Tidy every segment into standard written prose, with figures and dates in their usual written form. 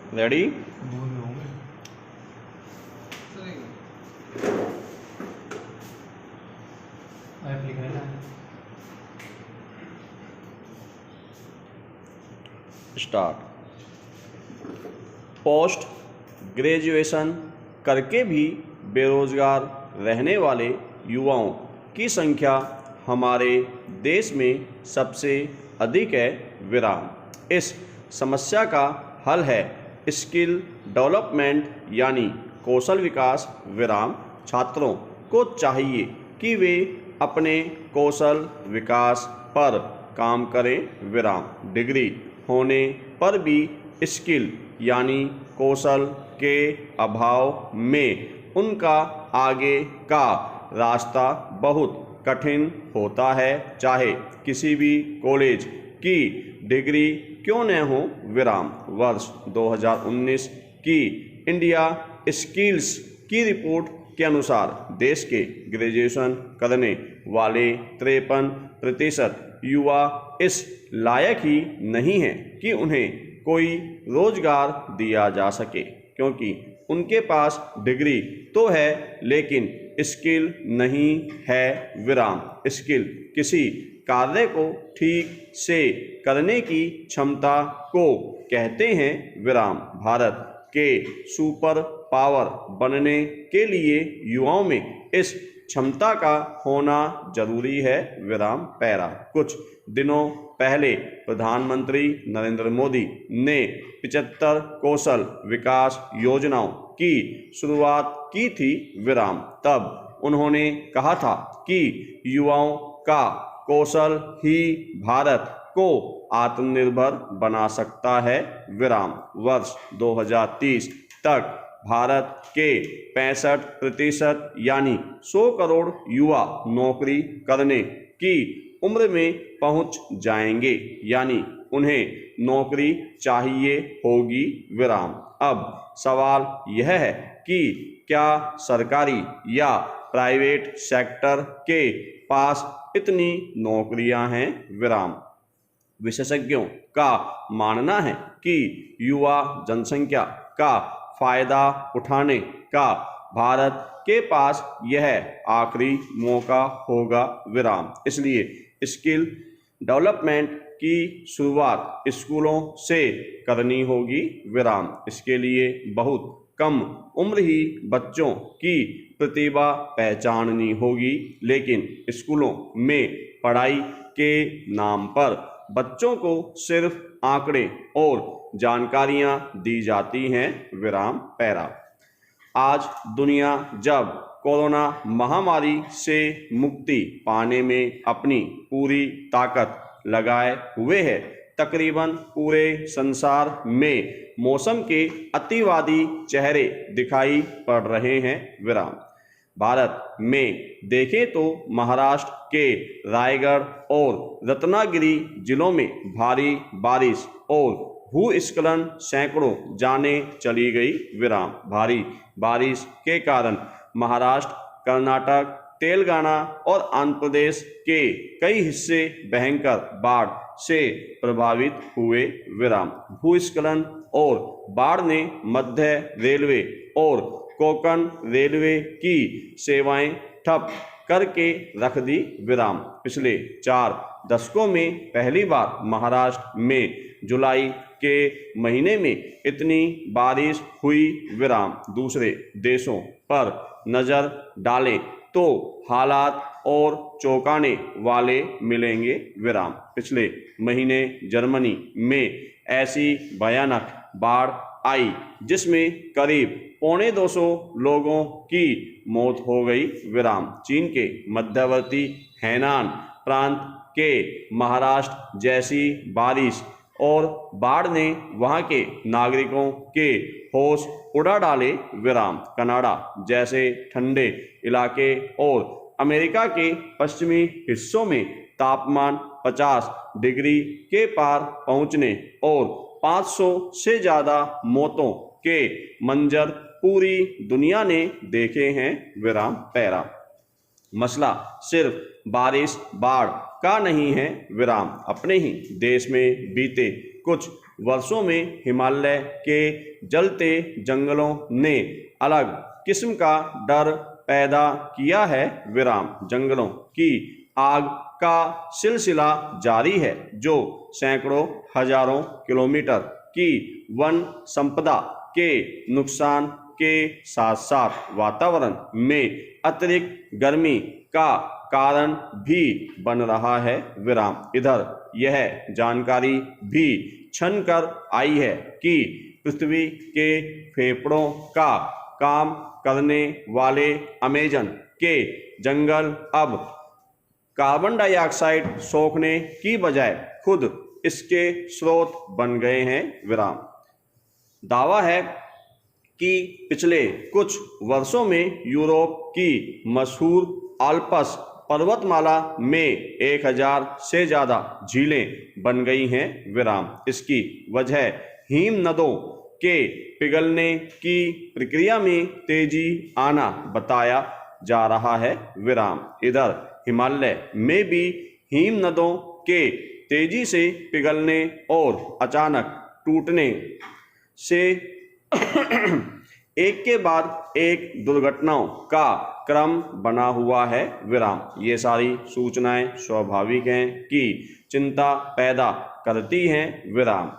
Ready? Start. Post graduation करके भी बेरोजगार रहने वाले युवाओं की संख्या हमारे देश में सबसे अधिक है। विराम। इस समस्या का हल है स्किल डेवलपमेंट यानी कौशल विकास। विराम। छात्रों को चाहिए कि वे अपने कौशल विकास पर काम करें। विराम। डिग्री होने पर भी स्किल यानी कौशल के अभाव में उनका आगे का रास्ता बहुत कठिन होता है, चाहे किसी भी कॉलेज की डिग्री क्यों न हो। विराम। वर्ष 2019 की इंडिया स्किल्स की रिपोर्ट के अनुसार देश के ग्रेजुएशन करने वाले 53% युवा इस लायक ही नहीं हैं कि उन्हें कोई रोजगार दिया जा सके, क्योंकि उनके पास डिग्री तो है लेकिन स्किल नहीं है। विराम। स्किल किसी कार्य को ठीक से करने की क्षमता को कहते हैं। विराम। भारत के सुपर पावर बनने के लिए युवाओं में इस क्षमता का होना जरूरी है। विराम। पैरा। कुछ दिनों पहले प्रधानमंत्री नरेंद्र मोदी ने 75 कौशल विकास योजनाओं की शुरुआत की थी। विराम। तब उन्होंने कहा था कि युवाओं का कौशल ही भारत को आत्मनिर्भर बना सकता है। विराम। वर्ष 2030 तक भारत के 65% यानी 100 करोड़ युवा नौकरी करने की उम्र में पहुंच जाएंगे, यानी उन्हें नौकरी चाहिए होगी। विराम। अब सवाल यह है कि क्या सरकारी या प्राइवेट सेक्टर के पास इतनी नौकरियां हैं। विराम। विशेषज्ञों का मानना है कि युवा जनसंख्या का फायदा उठाने का भारत के पास यह आखिरी मौका होगा। विराम। इसलिए स्किल डेवलपमेंट की शुरुआत स्कूलों से करनी होगी। विराम। इसके लिए बहुत कम उम्र ही बच्चों की प्रतिभा पहचाननी होगी, लेकिन स्कूलों में पढ़ाई के नाम पर बच्चों को सिर्फ आंकड़े और जानकारियां दी जाती हैं। विराम। पैरा। आज दुनिया जब कोरोना महामारी से मुक्ति पाने में अपनी पूरी ताकत लगाए हुए है, तकरीबन पूरे संसार में मौसम के अतिवादी चेहरे दिखाई पड़ रहे हैं। विराम। भारत में देखें तो महाराष्ट्र के रायगढ़ और रत्नागिरी जिलों में भारी बारिश और भूस्खलन सैकड़ों जाने चली गई। विराम। भारी बारिश के कारण महाराष्ट्र, कर्नाटक, तेलंगाना और आंध्र प्रदेश के कई हिस्से भयंकर बाढ़ से प्रभावित हुए। विराम। भूस्खलन और बाढ़ ने मध्य रेलवे और कोंकण रेलवे की सेवाएं ठप करके रख दी। विराम। पिछले 4 दशकों में पहली बार महाराष्ट्र में जुलाई के महीने में इतनी बारिश हुई। विराम। दूसरे देशों पर नजर डालें तो हालात और चौंकाने वाले मिलेंगे। विराम। पिछले महीने जर्मनी में ऐसी भयानक बाढ़ आई जिसमें करीब 250 लोगों की मौत हो गई। विराम। चीन के मध्यवर्ती हैनान प्रांत के महाराष्ट्र जैसी बारिश और बाढ़ ने वहां के नागरिकों के होश उड़ा डाले। विराम। कनाडा जैसे ठंडे इलाके और अमेरिका के पश्चिमी हिस्सों में तापमान 50 डिग्री के पार पहुंचने और 500 से ज़्यादा मौतों के मंजर पूरी दुनिया ने देखे हैं। विराम। पैरा। मसला सिर्फ बारिश बाढ़ का नहीं है। विराम। अपने ही देश में बीते कुछ वर्षों में हिमालय के जलते जंगलों ने अलग किस्म का डर पैदा किया है। विराम। जंगलों की आग का सिलसिला जारी है जो सैकड़ों हजारों किलोमीटर की वन संपदा के नुकसान के साथ साथ वातावरण में अतिरिक्त गर्मी का कारण भी बन रहा है। विराम। इधर यह जानकारी भी छन कर आई है कि पृथ्वी के फेफड़ों का काम करने वाले अमेजन के जंगल अब कार्बन डाइऑक्साइड सोखने की बजाय खुद इसके स्रोत बन गए हैं। विराम। दावा है कि पिछले कुछ वर्षों में यूरोप की मशहूर आल्प्स पर्वतमाला में 1000 से ज़्यादा झीलें बन गई हैं। विराम। इसकी वजह हिमनदों के पिघलने की प्रक्रिया में तेजी आना बताया जा रहा है। विराम। इधर हिमालय में भी हिमनदों के तेजी से पिघलने और अचानक टूटने से एक के बाद एक दुर्घटनाओं का क्रम बना हुआ है। विराम। ये सारी सूचनाएं स्वाभाविक हैं कि चिंता पैदा करती हैं। विराम।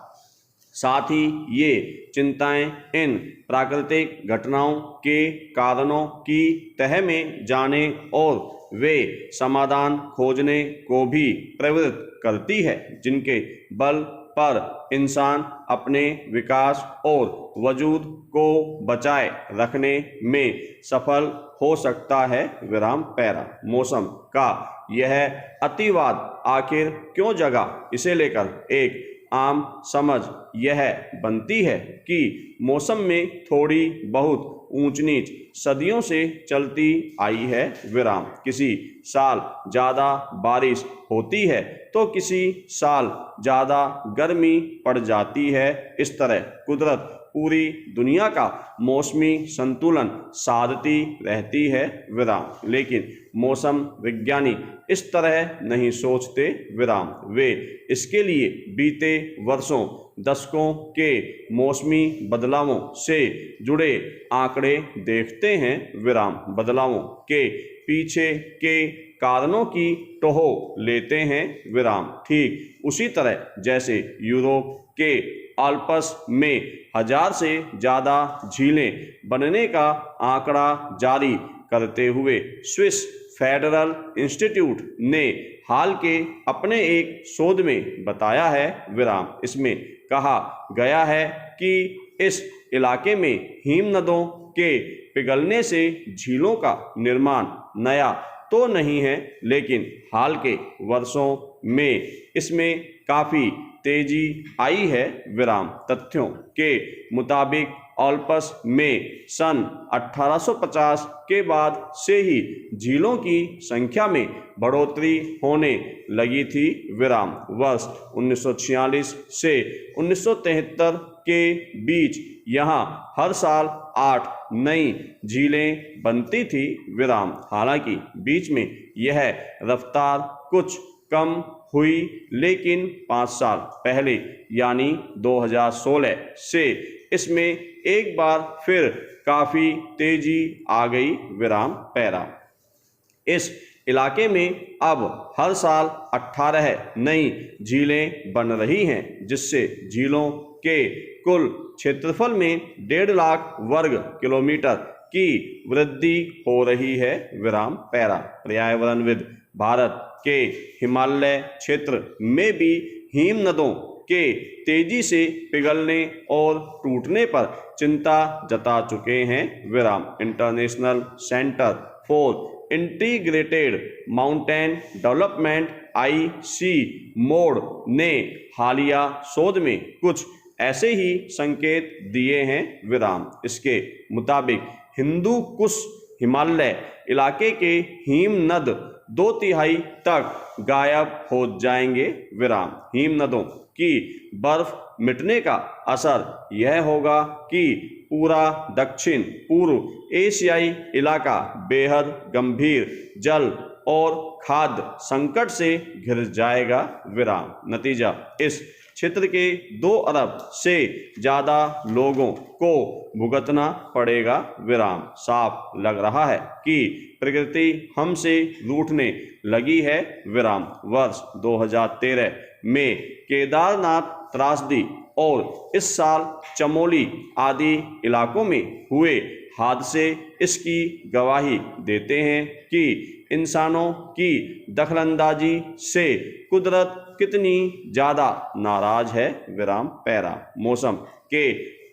साथ ही ये चिंताएं इन प्राकृतिक घटनाओं के कारणों की तह में जाने और वे समाधान खोजने को भी प्रवृत्त करती है जिनके बल पर इंसान अपने विकास और वजूद को बचाए रखने में सफल हो सकता है। विराम। पैरा। मौसम का यह अतिवाद आखिर क्यों जगा? इसे लेकर एक आम समझ यह बनती है कि मौसम में थोड़ी बहुत ऊंच नीच सदियों से चलती आई है। विराम। किसी साल ज़्यादा बारिश होती है तो किसी साल ज़्यादा गर्मी पड़ जाती है। इस तरह कुदरत पूरी दुनिया का मौसमी संतुलन साधती रहती है। विराम। लेकिन मौसम विज्ञानी इस तरह नहीं सोचते। विराम। वे इसके लिए बीते वर्षों दशकों के मौसमी बदलावों से जुड़े आंकड़े देखते हैं। विराम। बदलावों के पीछे के कारणों की टोह लेते हैं। विराम। ठीक उसी तरह जैसे यूरोप के आल्प्स में 1000 से ज़्यादा झीलें बनने का आंकड़ा जारी करते हुए स्विस फेडरल इंस्टीट्यूट ने हाल के अपने एक शोध में बताया है। विराम। इसमें कहा गया है कि इस इलाके में हिमनदों के पिघलने से झीलों का निर्माण नया तो नहीं है लेकिन हाल के वर्षों में इसमें काफ़ी तेजी आई है। विराम। तथ्यों के मुताबिक आल्प्स में सन 1850 के बाद से ही झीलों की संख्या में बढ़ोतरी होने लगी थी। विराम। वर्ष 1946 से 1973 के बीच यहाँ हर साल 8 नई झीलें बनती थी। विराम। हालांकि बीच में यह रफ्तार कुछ कम हुई लेकिन 5 साल पहले यानी 2016 से इसमें एक बार फिर काफ़ी तेजी आ गई। विराम। पैरा। इस इलाके में अब हर साल 18 नई झीलें बन रही हैं जिससे झीलों के कुल क्षेत्रफल में 1.5 लाख वर्ग किलोमीटर की वृद्धि हो रही है। विराम। पैरा। पर्यावरणविद भारत के हिमालय क्षेत्र में भी हिमनदों के तेजी से पिघलने और टूटने पर चिंता जता चुके हैं। विराम। International centre for integrated mountain development IC mode ने हालिया शोध में कुछ ऐसे ही संकेत दिए हैं। विराम। इसके मुताबिक हिंदू कुश हिमालय इलाके के हिमनद 2/3 तक गायब हो जाएंगे। विराम। हिमनदों की बर्फ मिटने का असर यह होगा कि पूरा दक्षिण पूर्व एशियाई इलाका बेहद गंभीर जल और खाद्य संकट से घिर जाएगा। विराम। नतीजा इस क्षेत्र के 2 अरब से ज़्यादा लोगों को भुगतना पड़ेगा विराम। साफ लग रहा है कि प्रकृति हमसे रूठने लगी है विराम। वर्ष 2013 में केदारनाथ त्रासदी और इस साल चमोली आदि इलाकों में हुए हादसे इसकी गवाही देते हैं कि इंसानों की दखलंदाजी से कुदरत कितनी ज़्यादा नाराज है विराम। पैरा मौसम के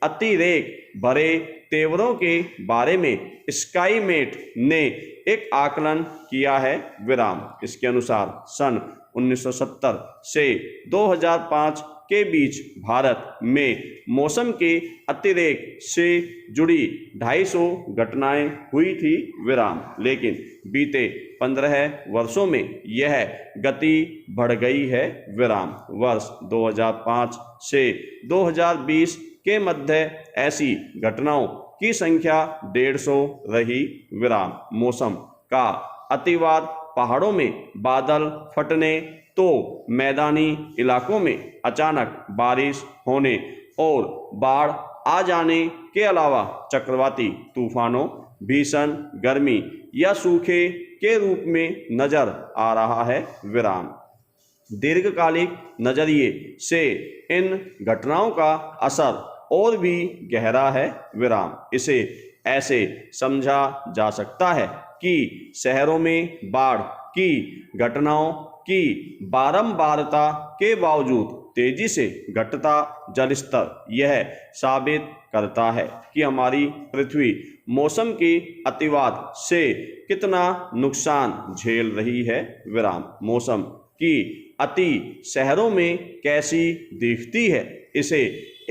अतिरेक भरे तेवरों के बारे में स्काईमेट ने एक आकलन किया है विराम। इसके अनुसार सन 1970 से 2005 के बीच भारत में मौसम के अतिरेक से जुड़ी 250 घटनाएं हुई थी विराम। लेकिन बीते 15 वर्षों में यह गति बढ़ गई है विराम। वर्ष 2005 से 2020 के मध्य ऐसी घटनाओं की संख्या 150 रही विराम। मौसम का अतिवाद पहाड़ों में बादल फटने तो मैदानी इलाकों में अचानक बारिश होने और बाढ़ आ जाने के अलावा चक्रवाती तूफानों, भीषण गर्मी या सूखे के रूप में नजर आ रहा है विराम। दीर्घकालिक नजरिए से इन घटनाओं का असर और भी गहरा है विराम। इसे ऐसे समझा जा सकता है कि शहरों में बाढ़ की घटनाओं की बारंबारता के बावजूद तेजी से घटता जलस्तर यह साबित करता है कि हमारी पृथ्वी मौसम के अतिवाद से कितना नुकसान झेल रही है विराम। मौसम की अति शहरों में कैसी दिखती है, इसे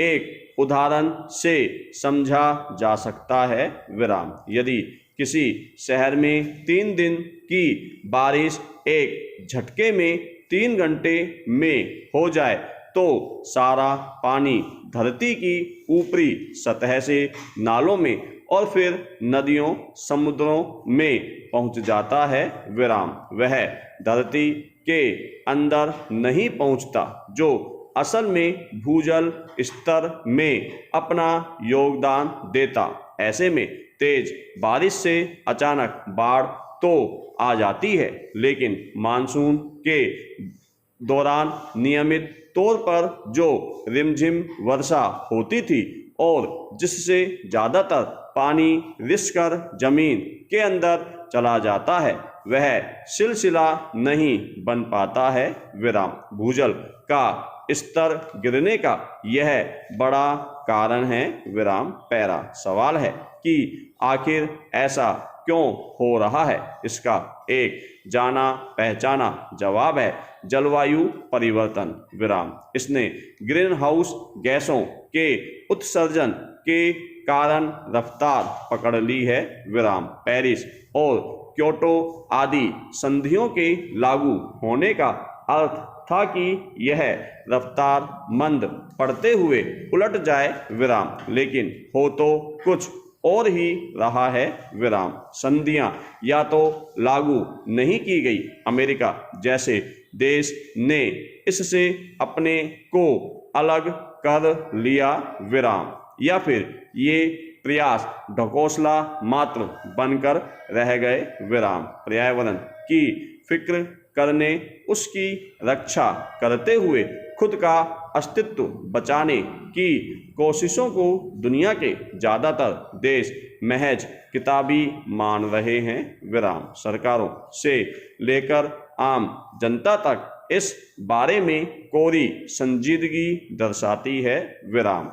एक उदाहरण से समझा जा सकता है विराम। यदि किसी शहर में 3 दिन की बारिश एक झटके में 3 घंटे में हो जाए तो सारा पानी धरती की ऊपरी सतह से नालों में और फिर नदियों समुद्रों में पहुंच जाता है विराम। वह धरती के अंदर नहीं पहुंचता जो असल में भूजल स्तर में अपना योगदान देता। ऐसे में तेज बारिश से अचानक बाढ़ तो आ जाती है, लेकिन मानसून के दौरान नियमित तौर पर जो रिमझिम वर्षा होती थी और जिससे ज़्यादातर पानी रिसकर जमीन के अंदर चला जाता है, वह सिलसिला नहीं बन पाता है विराम। भूजल का स्तर गिरने का यह बड़ा कारण है विराम। पैरा सवाल है कि आखिर ऐसा क्यों हो रहा है। इसका एक जाना पहचाना जवाब है जलवायु परिवर्तन विराम। इसने ग्रीन हाउस गैसों के उत्सर्जन के कारण रफ्तार पकड़ ली है विराम। पेरिस और क्योटो आदि संधियों के लागू होने का अर्थ था कि यह रफ्तार मंद पड़ते हुए उलट जाए विराम, लेकिन हो तो कुछ और ही रहा है विराम। संधियां या तो लागू नहीं की गई, अमेरिका जैसे देश ने इससे अपने को अलग कर लिया विराम, या फिर ये प्रयास ढकोसला मात्र बनकर रह गए विराम। पर्यावरण की फिक्र करने, उसकी रक्षा करते हुए खुद का अस्तित्व बचाने की कोशिशों को दुनिया के ज़्यादातर देश महज किताबी मान रहे हैं विराम। सरकारों से लेकर आम जनता तक इस बारे में कोरी संजीदगी दर्शाती है विराम।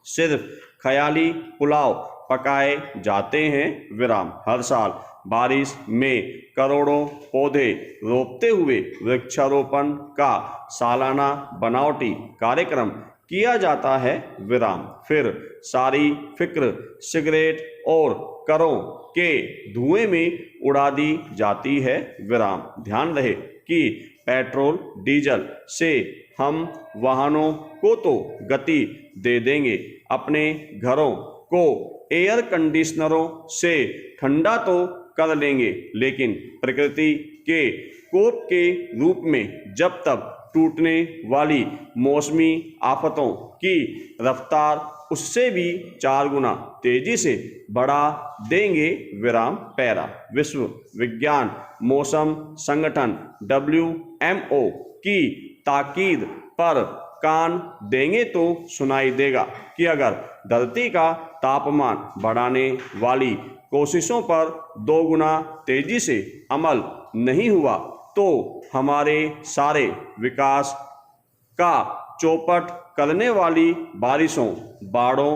सिर्फ ख्याली पुलाव पकाए जाते हैं विराम। हर साल बारिश में करोड़ों पौधे रोपते हुए वृक्षारोपण का सालाना बनावटी कार्यक्रम किया जाता है विराम। फिर सारी फिक्र सिगरेट और करों के धुएं में उड़ा दी जाती है विराम। ध्यान रहे कि पेट्रोल डीजल से हम वाहनों को तो गति दे देंगे, अपने घरों को एयर कंडीशनरों से ठंडा तो कर लेंगे, लेकिन प्रकृति के कोप के रूप में जब तक टूटने वाली मौसमी आफतों की रफ्तार उससे भी 4 गुना तेजी से बढ़ा देंगे। विराम पैरा। विश्व विज्ञान मौसम संगठन WMO की ताकीद पर कान देंगे तो सुनाई देगा कि अगर धरती का तापमान बढ़ाने वाली कोशिशों पर 2 गुना तेजी से अमल नहीं हुआ तो हमारे सारे विकास का चौपट करने वाली बारिशों, बाढ़ों,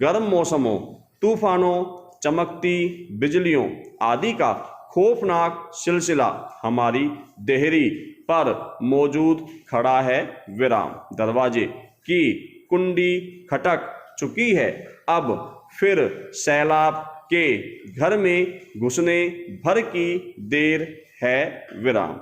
गर्म मौसमों, तूफानों, चमकती बिजलियों आदि का खौफनाक सिलसिला हमारी देहरी पर मौजूद खड़ा है। विराम। दरवाजे की कुंडी खटक चुकी है, अब फिर सैलाब के घर में घुसने भर की देर है। विराम।